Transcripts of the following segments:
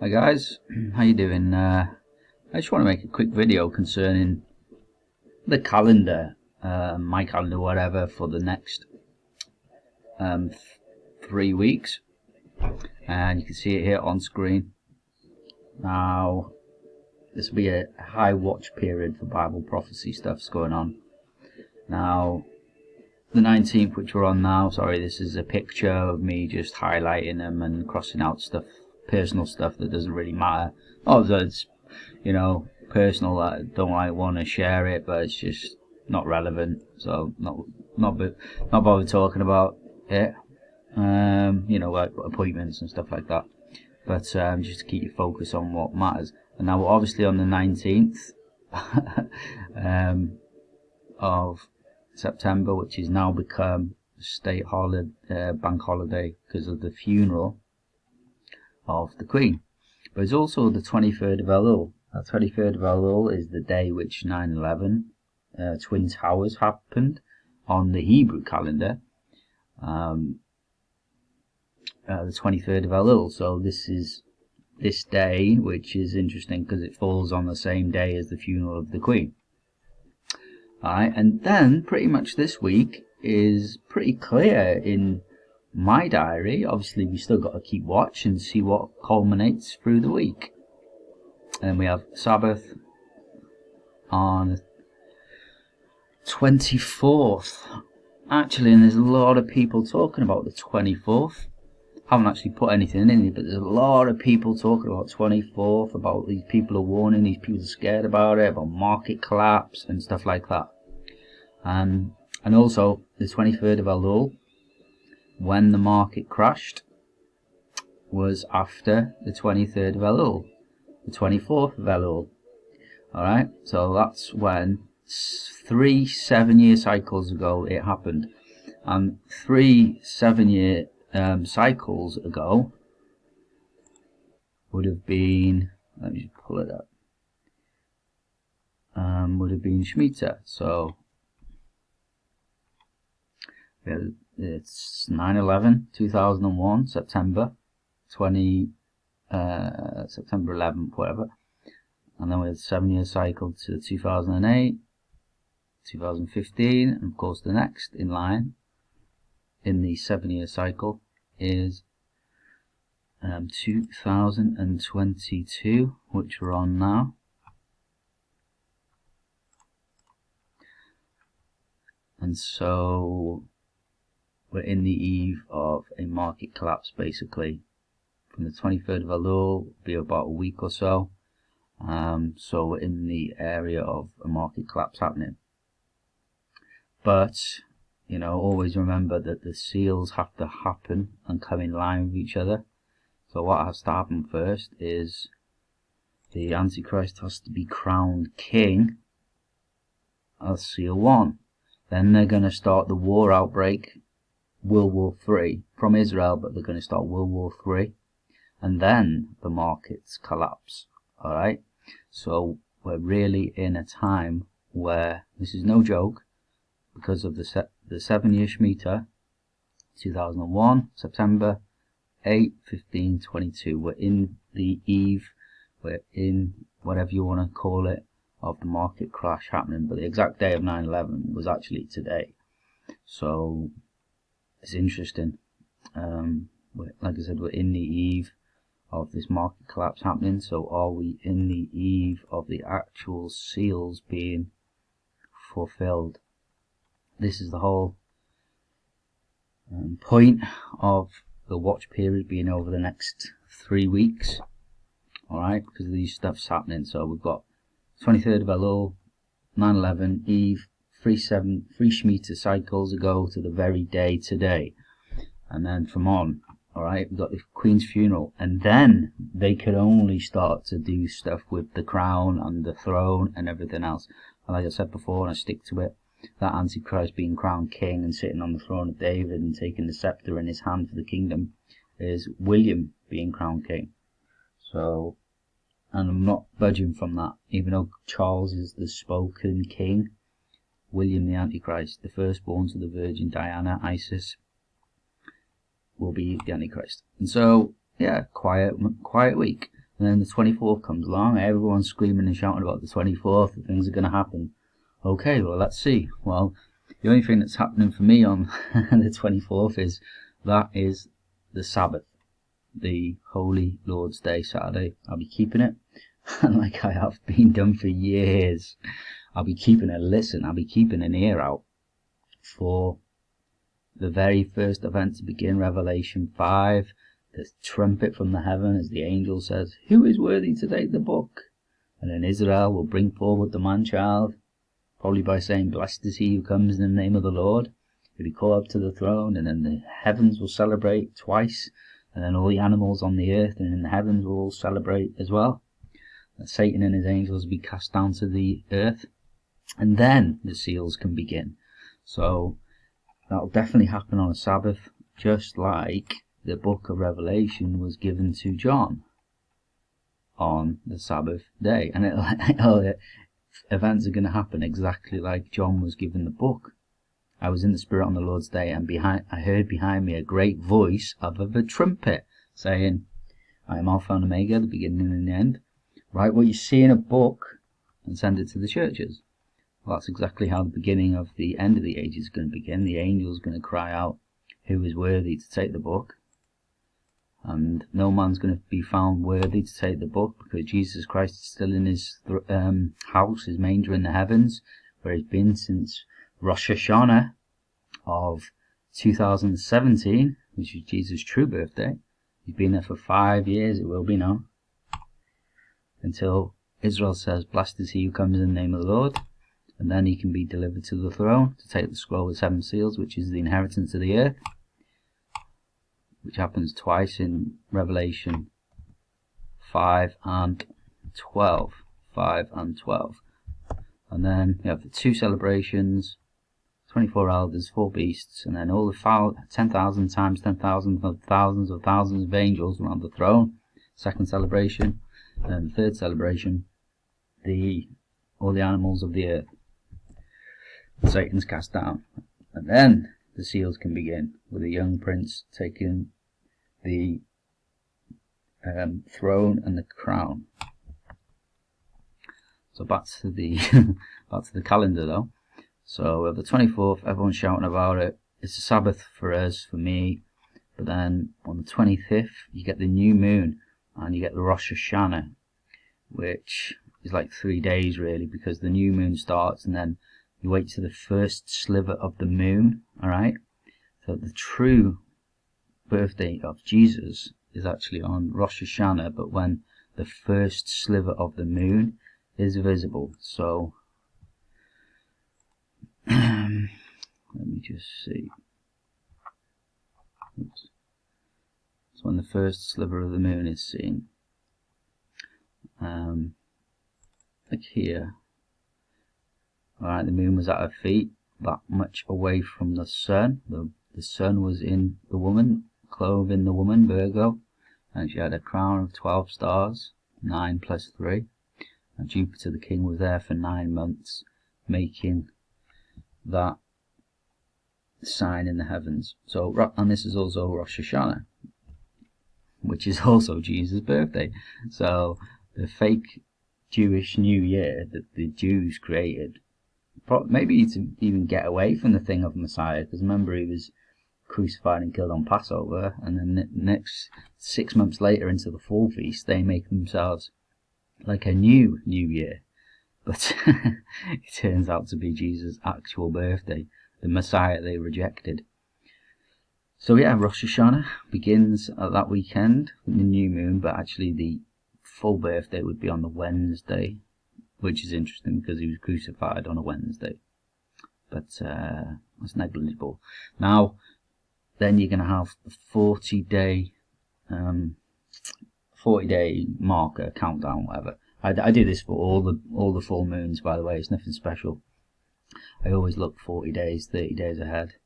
Hi guys, how you doing? I just want to make a quick video concerning the calendar, my calendar, whatever, for the next 3 weeks, and you can see it here on screen. Now, this will be a high watch period for Bible prophecy stuff's going on. Now, the 19th, which we're on now, sorry, this is a picture of me just highlighting them and crossing out stuff, personal stuff that doesn't really matter. Although it's, personal, I don't want to share it, but it's just not relevant, so not bother talking about it. Like appointments and stuff like that. But just to keep your focus on what matters. And now we're obviously on the 19th of September, which has now become a state holiday, bank holiday, because of the funeral of the Queen. But it's also the 23rd of Elul. The 23rd of Elul is the day which 9/11 Twin Towers happened on the Hebrew calendar. The 23rd of Elul. So this is this day, which is interesting because it falls on the same day as the funeral of the Queen. Alright, and then pretty much this week is pretty clear in my diary. Obviously, we still got to keep watch and see what culminates through the week. And we have Sabbath on 24th. Actually, and there's a lot of people talking about the 24th. Haven't actually put anything in it, but there's a lot of people talking about 24th, about these people are warning, these people are scared about it, about market collapse and stuff like that. And also the 23rd of Elul, when the market crashed, was after the 23rd of Elul, the 24th of Elul. Alright, so that's when 3 7-year cycles ago it happened. And 3 7-year cycles ago would have been, let me just pull it up, would have been Shemitah. So it's 9/11 2001, September 11th, whatever, and then we had 7-year cycle to 2008, 2015, and of course the next in line in the 7-year cycle is 2022, which we're on now. And so we're in the eve of a market collapse, basically. From the 23rd of Elul, be about a week or so. So we're in the area of a market collapse happening. But always remember that the seals have to happen and come in line with each other. So what has to happen first is the Antichrist has to be crowned king as seal 1. Then they're going to start the war outbreak, World War III, from Israel, but they're going to start World War III. And then the markets collapse. Alright? So we're really in a time where, this is no joke, because of the 7-year Shemitah, 2001, September 8, 15, 22. We're in the eve, we're in whatever you want to call it, of the market crash happening. But the exact day of 9/11 was actually today. So it's interesting. Like I said, we're in the eve of this market collapse happening. So are we in the eve of the actual seals being fulfilled? This is the whole point of the watch period being over the next 3 weeks. Alright, because these stuff's happening. So we've got 23rd of Elul, 9/11, Eve, 3 Shemitah cycles ago to the very day today. And then from on, alright, we've got the Queen's funeral. And then they could only start to do stuff with the crown and the throne and everything else. And like I said before, and I stick to it, that Antichrist being crowned king and sitting on the throne of David and taking the scepter in his hand for the kingdom is William being crowned king. So, and I'm not budging from that, even though Charles is the spoken king. William the Antichrist, the firstborn to the Virgin Diana, Isis, will be the Antichrist. And so, yeah, quiet week. And then the 24th comes along, everyone's screaming and shouting about the 24th, that things are going to happen. Okay, well, let's see. Well, the only thing that's happening for me on the 24th is the Sabbath, the Holy Lord's Day, Saturday. I'll be keeping it, like I have been done for years. I'll be keeping I'll be keeping an ear out for the very first event to begin, Revelation 5, the trumpet from the heaven as the angel says, "Who is worthy to take the book?" And then Israel will bring forward the man-child, probably by saying, "Blessed is he who comes in the name of the Lord." He'll be called up to the throne, and then the heavens will celebrate twice, and then all the animals on the earth and in the heavens will all celebrate as well. And Satan and his angels will be cast down to the earth, and then the seals can begin. So that'll definitely happen on a Sabbath, just like the book of Revelation was given to John on the Sabbath day. And events are going to happen exactly like John was given the book. I was in the Spirit on the Lord's day, and I heard behind me a great voice of a trumpet, saying, "I am Alpha and Omega, the beginning and the end. Write what you see in a book and send it to the churches." Well, that's exactly how the beginning of the end of the age is going to begin. The angel's going to cry out, "Who is worthy to take the book?" And no man's going to be found worthy to take the book, because Jesus Christ is still in his house, his manger in the heavens, where he's been since Rosh Hashanah of 2017, which is Jesus' true birthday. He's been there for 5 years, it will be now, until Israel says, "Blessed is he who comes in the name of the Lord." And then he can be delivered to the throne to take the scroll with 7 seals, which is the inheritance of the earth, which happens twice in Revelation 5 and 12. 5 and 12. And then we have the 2 celebrations, 24 elders, 4 beasts, and then all the 10,000 times 10,000 of thousands of angels around the throne. Second celebration. And the third celebration, all the animals of the earth. Satan's cast down. And then the seals can begin, with the young prince taking the throne and the crown. So back to the back to the calendar though. So the 24th, everyone's shouting about it. It's a Sabbath for us, for me. But then on the 25th, you get the new moon, and you get the Rosh Hashanah, which is like 3 days really, because the new moon starts, and then you wait to the first sliver of the moon. All right. So the true birthday of Jesus is actually on Rosh Hashanah, but when the first sliver of the moon is visible. So let me just see. Oops. So when the first sliver of the moon is seen, like here. Alright, the moon was at her feet, that much away from the sun. The sun was in the woman, clothed in the woman, Virgo, and she had a crown of 12 stars, 9 plus 3. And Jupiter the king was there for 9 months, making that sign in the heavens. So, and this is also Rosh Hashanah, which is also Jesus' birthday. So the fake Jewish New Year that the Jews created, maybe to even get away from the thing of Messiah, because remember he was crucified and killed on Passover, and then the next 6 months later into the fall feast they make themselves like a new Year. But it turns out to be Jesus' actual birthday, the Messiah they rejected. So yeah, Rosh Hashanah begins at that weekend with the new moon, but actually the full birthday would be on the Wednesday, which is interesting because he was crucified on a Wednesday. But that's negligible. Now, then you're going to have the 40-day marker, countdown, whatever. I do this for all the full moons, by the way. It's nothing special. I always look 40 days, 30 days ahead.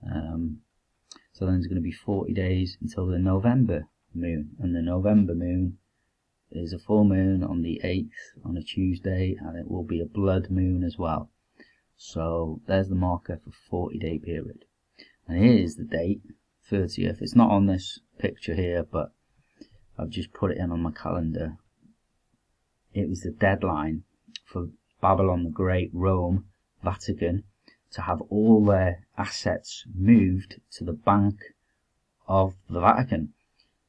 So then there's going to be 40 days until the November moon. And the November moon is a full moon on the 8th, on a Tuesday, and it will be a blood moon as well. So there's the marker for 40-day period. And here's the date, 30th. It's not on this picture here, but I've just put it in on my calendar. It was the deadline for Babylon the Great, Rome, Vatican, to have all their assets moved to the bank of the Vatican,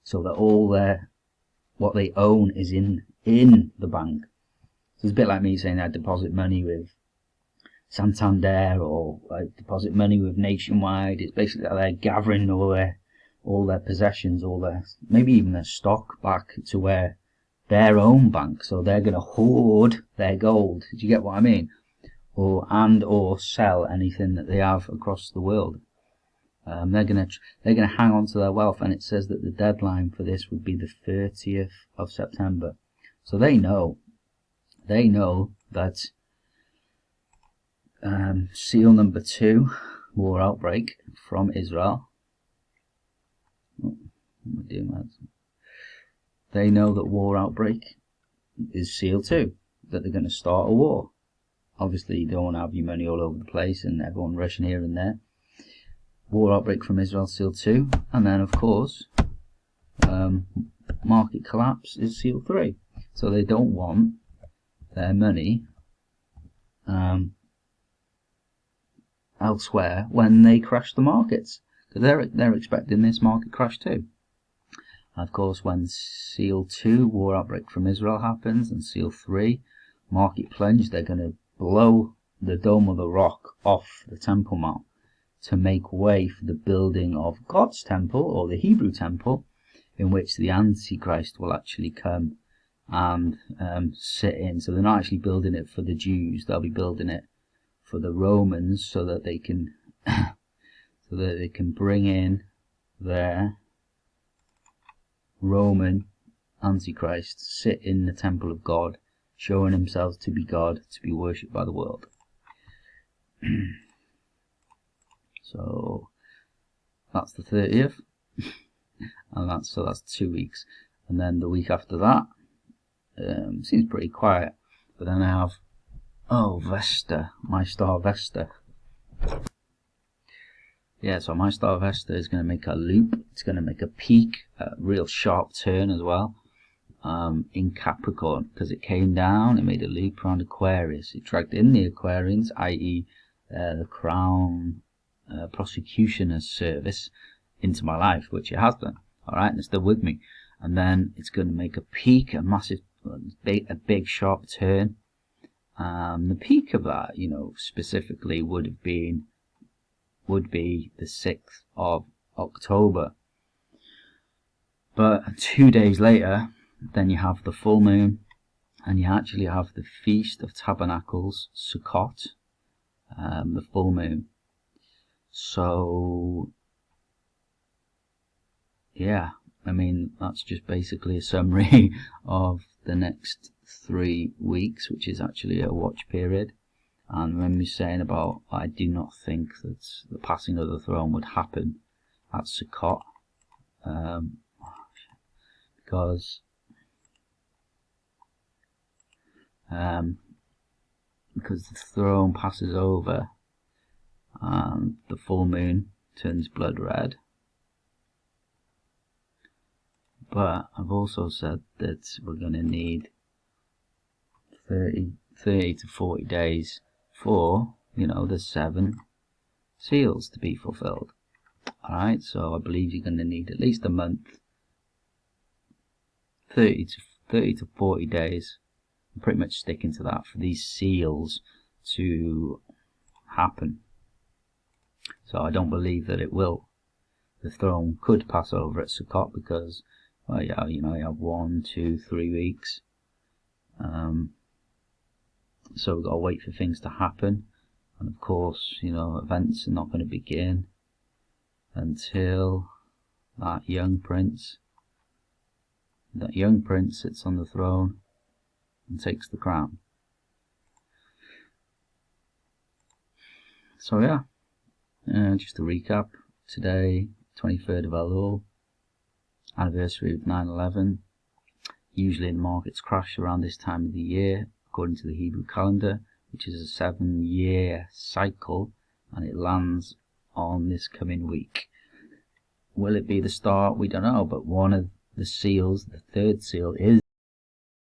so that all what they own is in the bank. So it's a bit like me saying I deposit money with Santander, or I deposit money with Nationwide. It's basically like they're gathering all their possessions, maybe even their stock back to their own bank. So they're going to hoard their gold. Do you get what I mean? Or sell anything that they have across the world. They're going to hang on to their wealth, and it says that the deadline for this would be the 30th of September. So they know that seal number 2, war outbreak from Israel. They know that war outbreak is seal 2, that they're going to start a war. Obviously, you don't want to have your money all over the place and everyone rushing here and there. War outbreak from Israel, seal 2, and then of course market collapse is seal 3. So they don't want their money elsewhere when they crash the markets, because they're expecting this market crash too. Of course, when seal 2, war outbreak from Israel, happens, and seal 3, market plunge, they're going to blow the Dome of the Rock off the Temple Mount to make way for the building of God's temple, or the Hebrew temple, in which the Antichrist will actually come and sit in. So they're not actually building it for the Jews, they'll be building it for the Romans, so that they can bring in their Roman Antichrist, sit in the temple of God, showing himself to be God, to be worshipped by the world. So that's the 30th, and that's 2 weeks, and then the week after that seems pretty quiet. But then I have Vesta, my Star Vesta. Yeah, so my Star Vesta is going to make a loop. It's going to make a peak, a real sharp turn as well, in Capricorn, because it came down, it made a loop around Aquarius. It dragged in the Aquarians, i.e. The Crown Prosecutioner's Service, into my life, which it has done. Alright, and it's still with me. And then it's going to make a peak, a big sharp turn. The peak of that, specifically would be the 6th of October. But 2 days later, then you have the full moon, and you actually have the Feast of Tabernacles, Sukkot, the full moon. So, yeah, I mean, that's just basically a summary of the next 3 weeks, which is actually a watch period. And remember me saying about, I do not think that the passing of the throne would happen at Sukkot, because the throne passes over and the full moon turns blood red. But I've also said that we're going to need 30 to 40 days for, the 7 seals to be fulfilled. Alright, so I believe you're going to need at least a month, 30 to 40 days. I'm pretty much sticking to that for these seals to happen. So I don't believe that it will. The throne could pass over at Sukkot, because, well, yeah, you have 1, 2, 3 weeks. So we've got to wait for things to happen. And of course, events are not going to begin until that young prince sits on the throne and takes the crown. So yeah, just to recap, today, 23rd of Elul, anniversary of 9/11. Usually the markets crash around this time of the year, according to the Hebrew calendar, which is a 7-year cycle, and it lands on this coming week. Will it be the start? We don't know, but one of the seals. The third seal is